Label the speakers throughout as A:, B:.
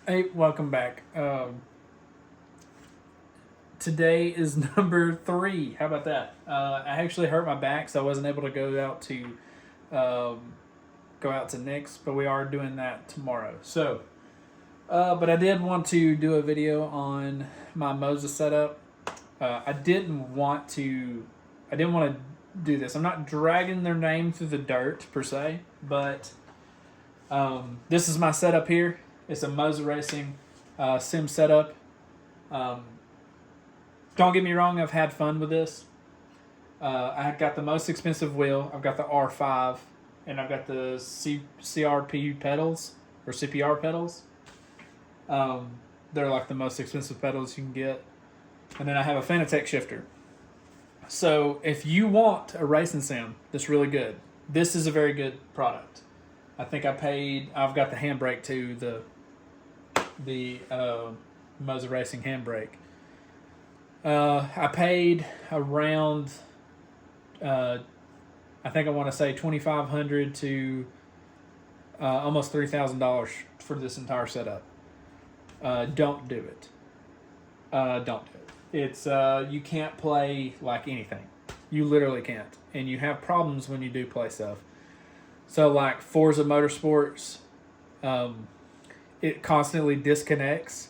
A: Hey, welcome back. Today is number 3. How about that? I actually hurt my back, so I wasn't able to um, go out to Nick's, but we are doing that tomorrow. So, but I did want to do a video on my Mozza setup. I didn't want to. I didn't want to do this. I'm not dragging their name through the dirt per se, but this is my setup here. It's a Mozza Racing sim setup. Um, don't get me wrong, I've had fun with this. I got the most expensive wheel. I've got the R5, and I've got the CRP pedals or CPR pedals. Um, they're like the most expensive pedals you can get. And then I have a Fanatec shifter. So if you want a racing sim that's really good, this is a very good product. I think I paid. I've got the handbrake too. The Mozza Racing handbrake. I paid around. I think I want to say $2,500 to almost $3,000 for this entire setup. Don't do it. Don't do it. It's you can't play like anything. You literally can't, and you have problems when you do play stuff. So like Forza Motorsports, it constantly disconnects.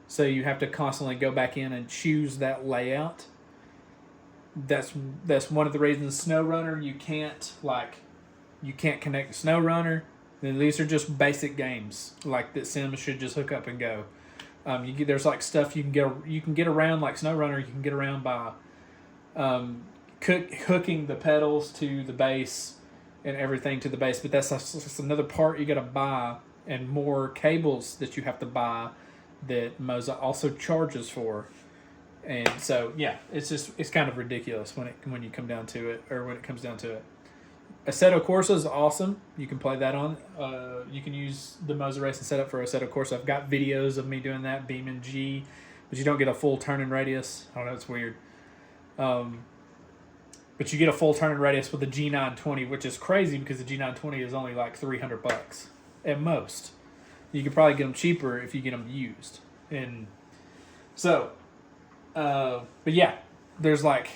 A: So you have to constantly go back in and choose that layout. That's one of the reasons SnowRunner you can't connect to SnowRunner. Then these are just basic games like that Sims should just hook up and go. There's like stuff you can get around like SnowRunner. You can get around by hooking the pedals to the base and everything to the base, but that's another part you got to buy and more cables that you have to buy that Mozza also charges for. And so yeah, it's kind of ridiculous when you come down to it, or when it comes down to it. Assetto Corsa is awesome. You can play that on. You can use the Mozza Racing setup for Assetto Corsa. I've got videos of me doing that, beam and G, but you don't get a full turning radius. I don't know, it's weird. But you get a full turning radius with the G920, which is crazy because the G920 is only like $300 at most. You could probably get them cheaper if you get them used. And so, but yeah, there's like,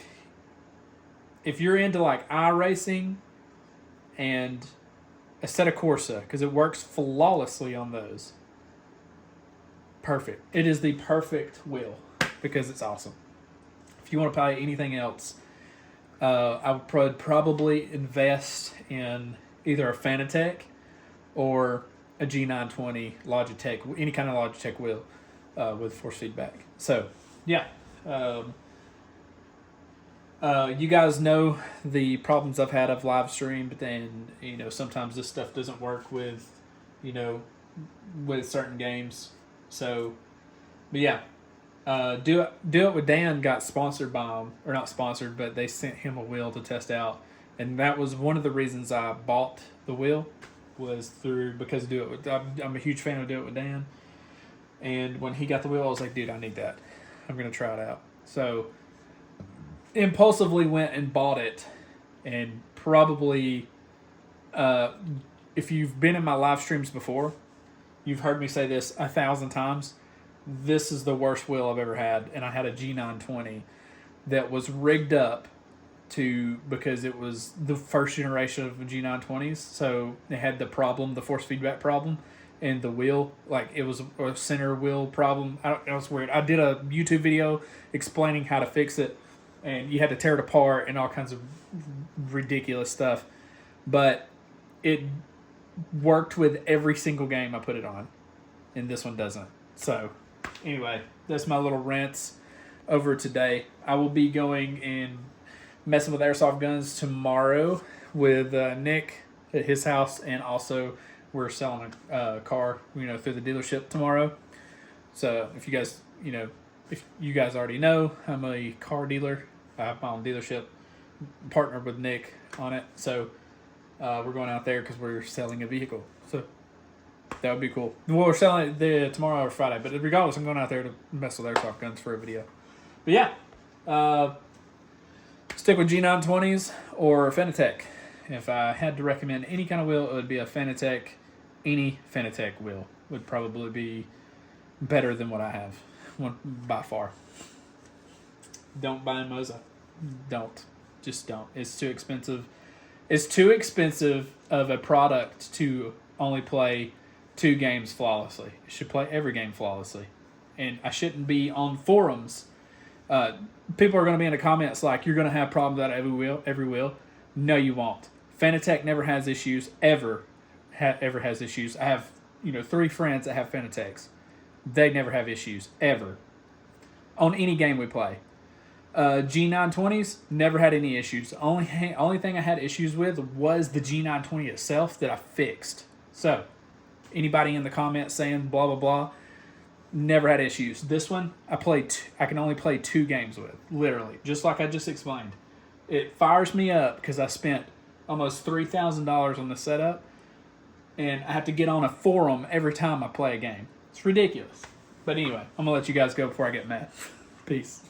A: if you're into like iRacing and Assetto Corsa, because it works flawlessly on those. Perfect. It is the perfect wheel because it's awesome. If you want to buy anything else, I would probably invest in either a Fanatec or a G920 Logitech, any kind of Logitech wheel with force feedback. So, yeah. You guys know the problems I've had of live stream, but then, sometimes this stuff doesn't work with, with certain games. So, but yeah. Do it with Dan got sponsored by him, or not sponsored, but they sent him a wheel to test out, and that was one of the reasons I bought the wheel, was because I'm a huge fan of Do It with Dan, and when he got the wheel, I was like, dude, I need that. I'm gonna try it out. So impulsively went and bought it, and probably, if you've been in my live streams before, you've heard me say this 1,000 times. This is the worst wheel I've ever had, and I had a G920 that was rigged up because it was the first generation of G920s, so it had the force feedback problem, and the wheel, like it was a center wheel problem. It was weird. I did a YouTube video explaining how to fix it, and you had to tear it apart and all kinds of ridiculous stuff, but it worked with every single game I put it on, and this one doesn't. So anyway, that's my little rants over today. I will be going and messing with airsoft guns tomorrow with Nick at his house, and also we're selling a car, through the dealership tomorrow. So if you guys already know, I'm a car dealer. I have my own dealership, partnered with Nick on it. So we're going out there because we're selling a vehicle. So that would be cool. Well, we're selling it tomorrow or Friday, but regardless, I'm going out there to mess with airsoft guns for a video. But yeah, stick with G920s or Fanatec. If I had to recommend any kind of wheel, it would be a Fanatec. Any Fanatec wheel would probably be better than what I have, by far. Don't buy a Mozza. Don't. Just don't. It's too expensive. It's too expensive of a product to only play 2 games flawlessly. You should play every game flawlessly. And I shouldn't be on forums. People are going to be in the comments like, you're going to have problems out of every wheel. No, you won't. Fanatec never has issues, ever has issues. I have 3 friends that have Fanatec's. They never have issues, ever. On any game we play. G920s, never had any issues. The only thing I had issues with was the G920 itself that I fixed. So, anybody in the comments saying blah, blah, blah, never had issues. This one, I can only play 2 games with, literally, just like I just explained. It fires me up because I spent almost $3,000 on the setup, and I have to get on a forum every time I play a game. It's ridiculous. But anyway, I'm going to let you guys go before I get mad. Peace.